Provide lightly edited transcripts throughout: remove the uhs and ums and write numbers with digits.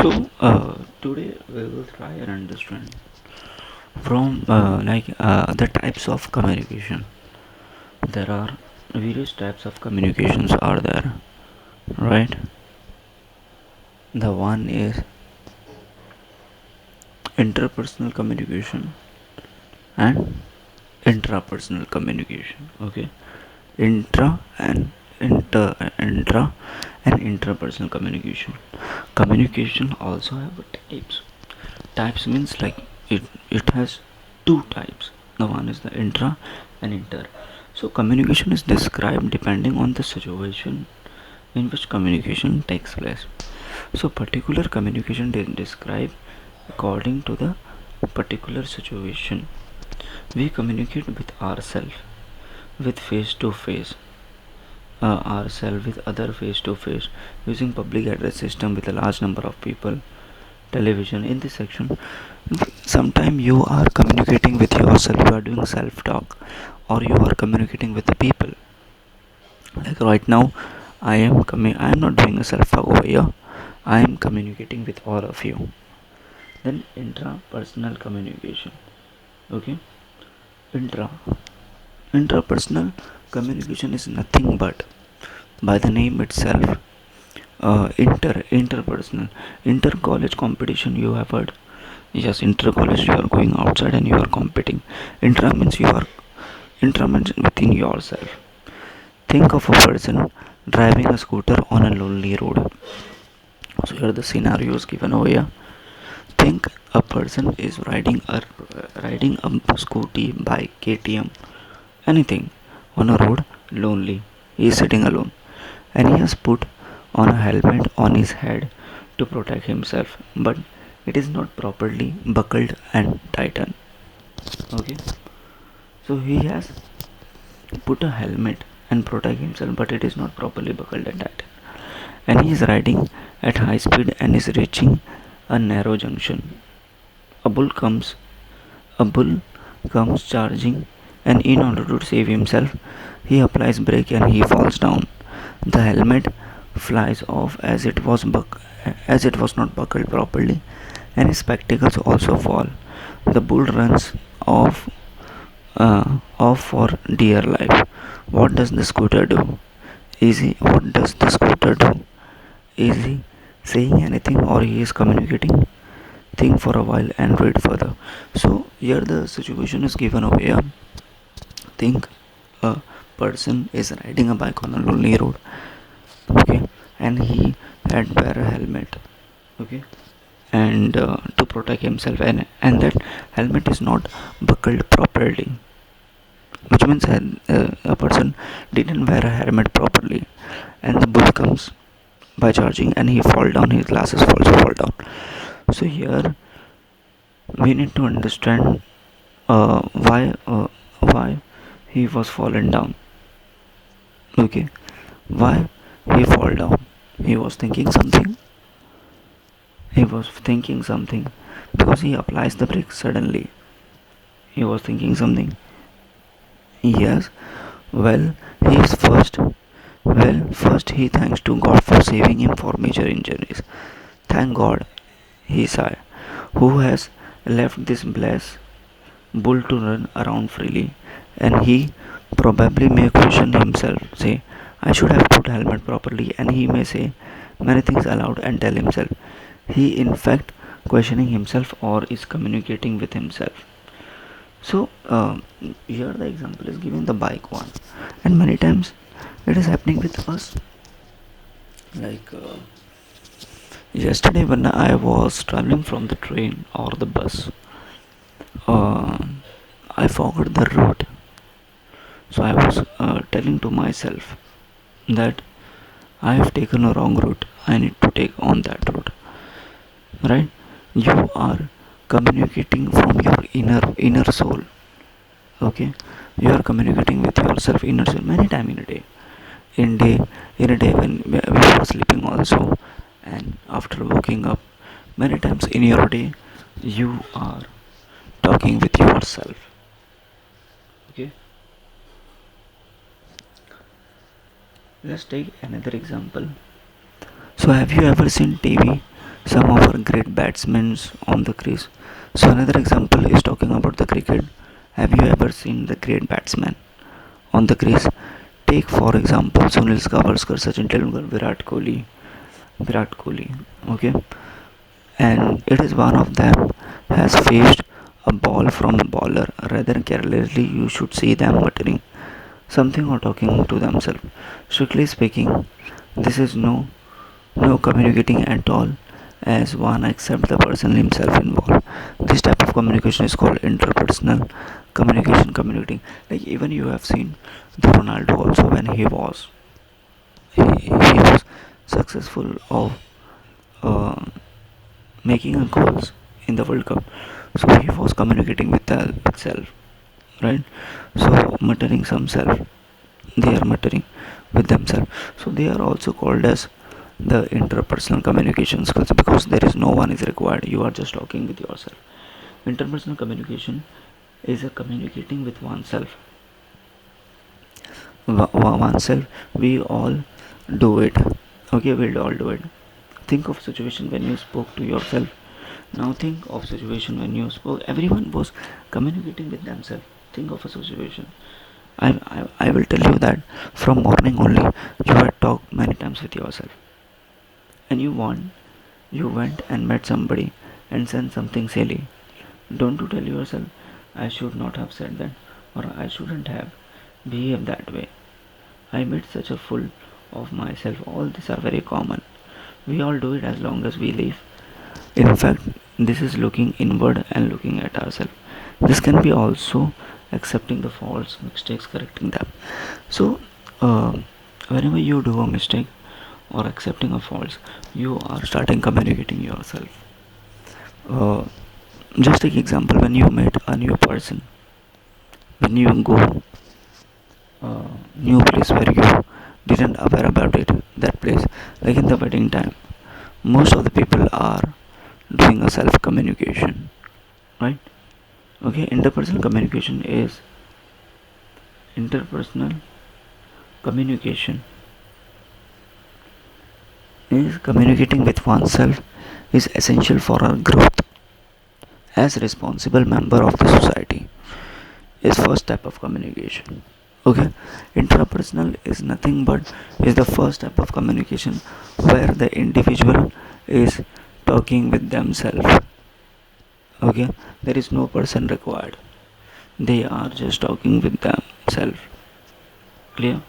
Today we will try and understand from the types of communication. There are various types of communications are there, right? The one is interpersonal communication and intrapersonal communication. Okay, intra and intra and interpersonal communication. Communication also have types. Types means like it has two types. The one is the intra and inter. So communication is described depending on the situation in which communication takes place. So particular communication is described according to the particular situation. We communicate with ourselves, with face to face, ourselves with other face to face, using public address system with a large number of people, television. In this section, sometime you are communicating with yourself, you are doing self talk, or you are communicating with the people. Like right now, I am not doing a self talk over here. I am communicating with all of you. Then intrapersonal communication. Okay, intra intrapersonal communication is nothing but, by the name itself, interpersonal. Inter college competition, you have heard. Yes, inter college, you are going outside and you are competing. Intra means within yourself. Think of a person driving a scooter on a lonely road. So here are the scenarios given over here. Think a person is riding a scooty, bike, KTM, anything on a road lonely. He is sitting alone and he has put on a helmet on his head to protect himself, but it is not properly buckled and tightened. Okay, so he has put a helmet and protect himself, but it is not properly buckled and tightened, and he is riding at high speed and is reaching a narrow junction. A bull comes a bull comes charging, and in order to save himself, he applies brake and he falls down. The helmet flies off as it was not buckled properly, and his spectacles also fall. The bull runs off off for dear life. What does the scooter do? What does the scooter do? Is he saying anything or he is communicating? Think for a while and read further. So here the situation is given over here. Think a person is riding a bike on a lonely road. Okay, and he had wear a helmet. Okay, and to protect himself, and that helmet is not buckled properly, which means a person didn't wear a helmet properly, and the bull comes by charging and he fall down, his glasses also fall down. So here we need to understand why he was fallen down. Okay, why he fall down? He was thinking something. He was thinking something because he applies the brake suddenly. He was thinking something. Yes. Well, he is first. Well, first he thanks to God for saving him for major injuries. Thank God, he sighed, who has left this blessed bull to run around freely, and he probably may question himself, say, I should have put helmet properly, and he may say many things aloud and tell himself. He in fact questioning himself or is communicating with himself. So here the example is given the bike one, and many times it is happening with us. Like yesterday when I was traveling from the train or the bus, uh, I forgot the route. So I was telling to myself that I have taken a wrong route. I need to take on that route. Right? You are communicating from your inner soul. Okay? You are communicating with yourself inner soul many times in a day. In a day when before sleeping also, and after waking up, many times in your day you are talking with yourself. Okay? Let's take another example. So have you ever seen TV Some of our great batsmen on the crease. So another example is talking about the cricket. Have you ever seen the great batsman on the crease? Take for example Sunil Gavaskar, Sachin Tendulkar, Virat Kohli. Okay, and it is one of them has faced a ball from a bowler. Rather carelessly, you should see them muttering something or talking to themselves. Strictly speaking, this is no communicating at all, as one except the person himself involved. This type of communication is called interpersonal communication. Communicating, like even you have seen the Ronaldo also when he was successful of uh, making a goals in the World Cup. So he was communicating with the itself, right? So muttering some self, they are muttering with themselves. So they are also called as the interpersonal communication skills, because there is no one is required. You are just talking with yourself. Interpersonal communication is a communicating with oneself. Oneself. We all do it. Okay, we'll all do it. Think of situation when you spoke to yourself. Now think of situation when you spoke. Everyone was communicating with themselves. Think of a situation. I will tell you that from morning only you had talked many times with yourself, and you went and met somebody and said something silly. Don't you tell yourself, I should not have said that, or I shouldn't have behaved that way. I made such a fool of myself. All these are very common. We all do it as long as we live. In fact, this is looking inward and looking at ourselves. This can be also accepting the faults, mistakes, correcting them. So, uh, whenever you do a mistake or accepting a faults, you are starting communicating yourself. Uh, just take example when you meet a new person, when you go new place where you didn't aware about it, that place, like in the wedding time, most of the people are doing a self communication, right? Okay, interpersonal communication is communicating with oneself is essential for our growth as responsible member of the society. Is first type of communication. Okay, intrapersonal is nothing but is the first type of communication where the individual is talking with themselves. Okay, there is no person required, they are just talking with themselves. Clear?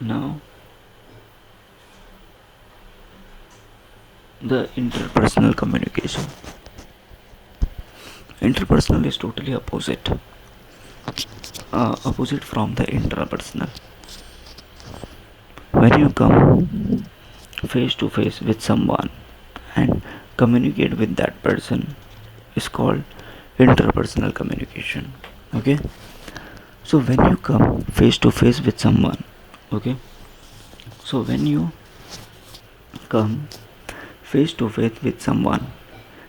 Now the interpersonal communication. Interpersonal is totally opposite from the intrapersonal. When you come face to face with someone and communicate with that person is called interpersonal communication. Okay, so when you come face to face with someone, okay, so when you come face to face with someone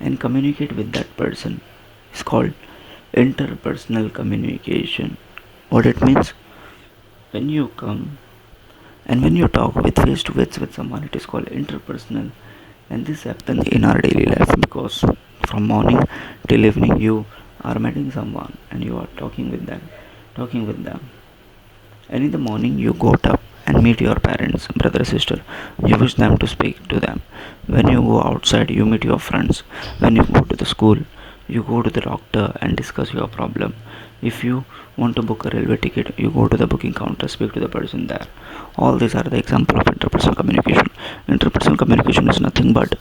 and communicate with that person is called interpersonal communication. What it means, when you come and when you talk with face to face with someone, it is called interpersonal. And this happens in our daily life, because from morning till evening you are meeting someone and you are talking with them. And in the morning you got up and meet your parents, brother, sister. You wish them to speak to them. When you go outside, you meet your friends. When you go to the school, you go to the doctor and discuss your problem. If you want to book a railway ticket, you go to the booking counter, speak to the person there. All these are the example of interpersonal communication. Interpersonal communication is nothing but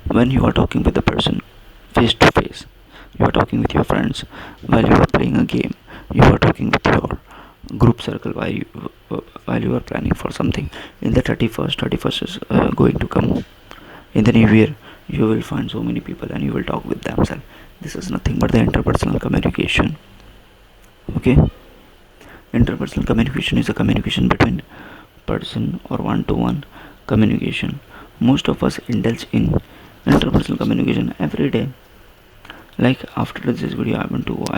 when you are talking with the person face to face. You are talking with your friends while you are playing a game. You are talking with your group circle while you are planning for something. In the 31st is going to come in the new year. You will find so many people and you will talk with themselves. This is nothing but the interpersonal communication. Okay, interpersonal communication is a communication between person or one-to-one communication. Most of us indulge in interpersonal communication every day. Like after this video I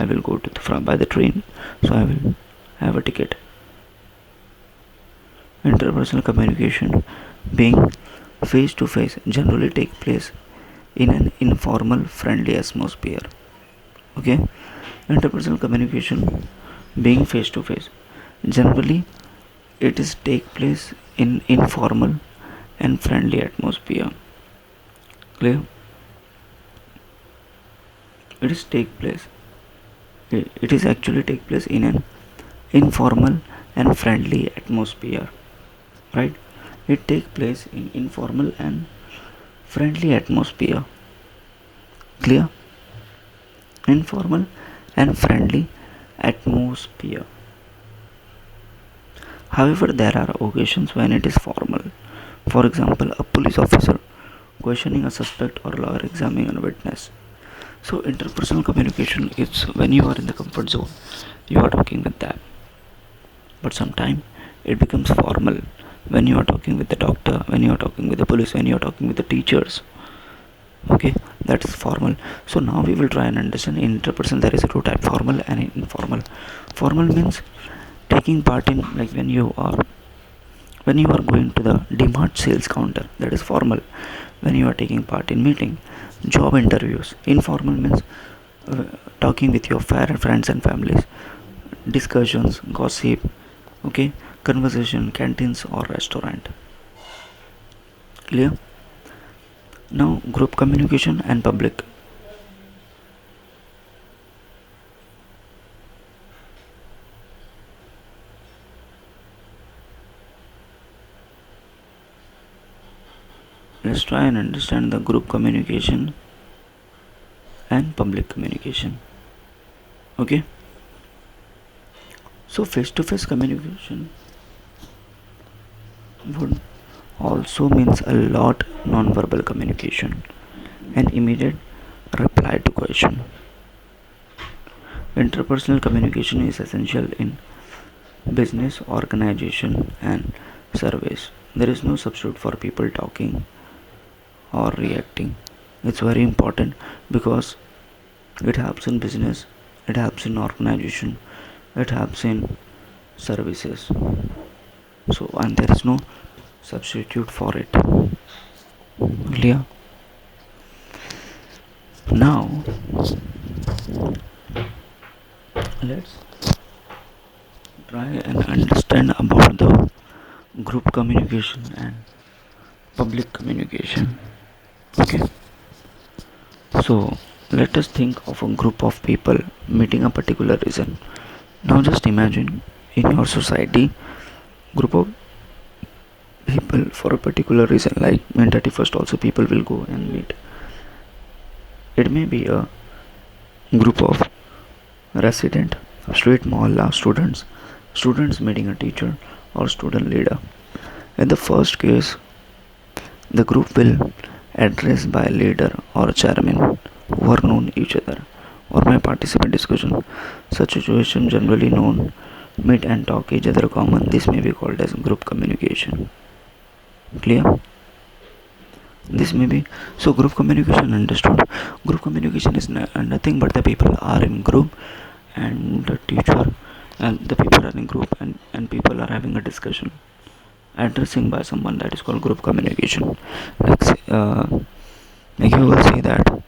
will go to by the train, so I will have a ticket. Interpersonal communication, being face to face, generally take place in an informal friendly atmosphere. Okay, interpersonal communication, being face to face, generally it is take place in informal and friendly atmosphere. Clear? It is actually take place in an informal and friendly atmosphere, right? It take place in informal and friendly atmosphere. Clear? Informal and friendly atmosphere. However, there are occasions when it is formal. For example, a police officer questioning a suspect or lawyer examining a witness. So interpersonal communication is when you are in the comfort zone, you are talking with them. But sometimes it becomes formal when you are talking with the doctor, when you are talking with the police, when you are talking with the teachers. Okay, that is formal. So now we will try and understand in interpersonal there is a two type, formal and informal. Formal means taking part in, like when you are going to the DMart sales counter, that is formal. When you are taking part in meeting, job interviews. Informal means uh, talking with your friends and families, discussions, gossip, okay, conversation, canteens or restaurant. Clear? Now group communication and public. Let's try and understand the group communication and public communication. Okay, so face-to-face communication would also means a lot non-verbal communication and immediate reply to question. Interpersonal communication is essential in business, organization and service. There is no substitute for people talking or reacting. It's very important because it helps in business, it helps in organization, it helps in services. So, and there is no substitute for it. Clear? Now let's try and understand about the group communication and public communication. Okay, so let us think of a group of people meeting a particular reason. Now just imagine in your society group of people for a particular reason, like in 31st also people will go and meet. It may be a group of resident, street mohalla students meeting a teacher or student leader. In the first case, the group will addressed by a leader or chairman who are known each other or may participate in discussion. Such situation generally known meet and talk each other common. This may be called as group communication. Clear? This may be so group communication understood. Group communication is nothing but the people are in group and the teacher and the people are in group and people are having a discussion addressing by someone, that is called group communication. Like, like you will say that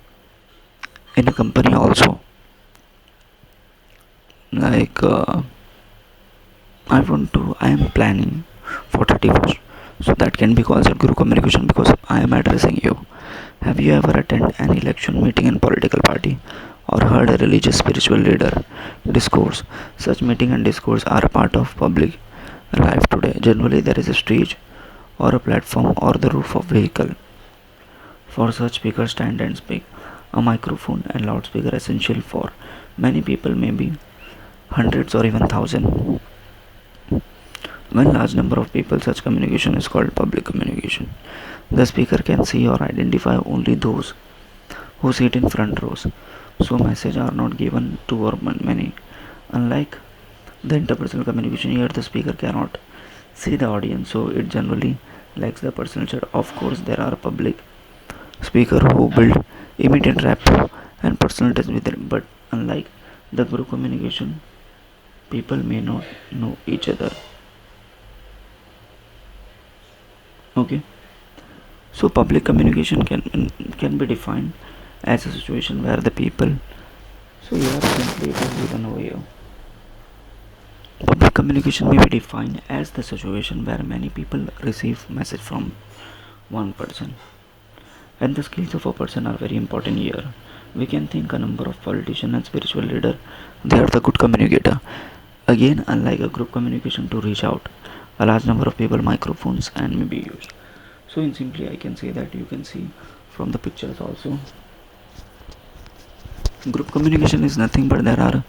in a company also, like I am planning for 31st, so that can be called as group communication because I am addressing you. Have you ever attended an election meeting in political party or heard a religious spiritual leader discourse? Such meeting and discourse are a part of public life today. Generally there is a stage or a platform or the roof of vehicle for such speakers stand and speak. A microphone and loudspeaker essential for many people, maybe hundreds or even thousands. When large number of people, such communication is called public communication. The speaker can see or identify only those who sit in front rows, so messages are not given to or many. Unlike the interpersonal communication, here the speaker cannot see the audience, so it generally lacks the personal chat. Of course, there are public speakers who build immediate rapport and personal touch with them. But unlike the group communication, people may not know each other. Okay, so public communication can be defined as a situation where the people. So here simply it is given over here. Public communication may be defined as the situation where many people receive message from one person, and the skills of a person are very important here. We can think a number of politicians and spiritual leader. They are the good communicator. Again, unlike a group communication to reach out, a large number of people, microphones and may be used. So in simply I can say that you can see from the pictures also. Group communication is nothing but there are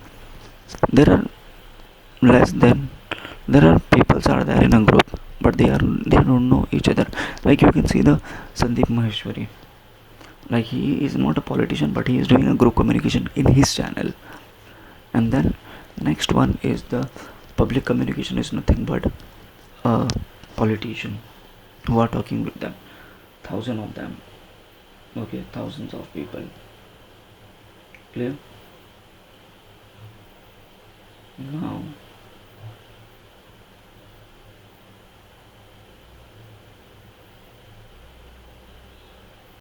less than there are peoples are there in a group, but they don't know each other. Like you can see the Sandeep Maheshwari. Like he is not a politician, but he is doing a group communication in his channel. And then next one is the public communication is nothing but a politician who are talking with them, thousand of them. Okay, thousands of people. Clear? Now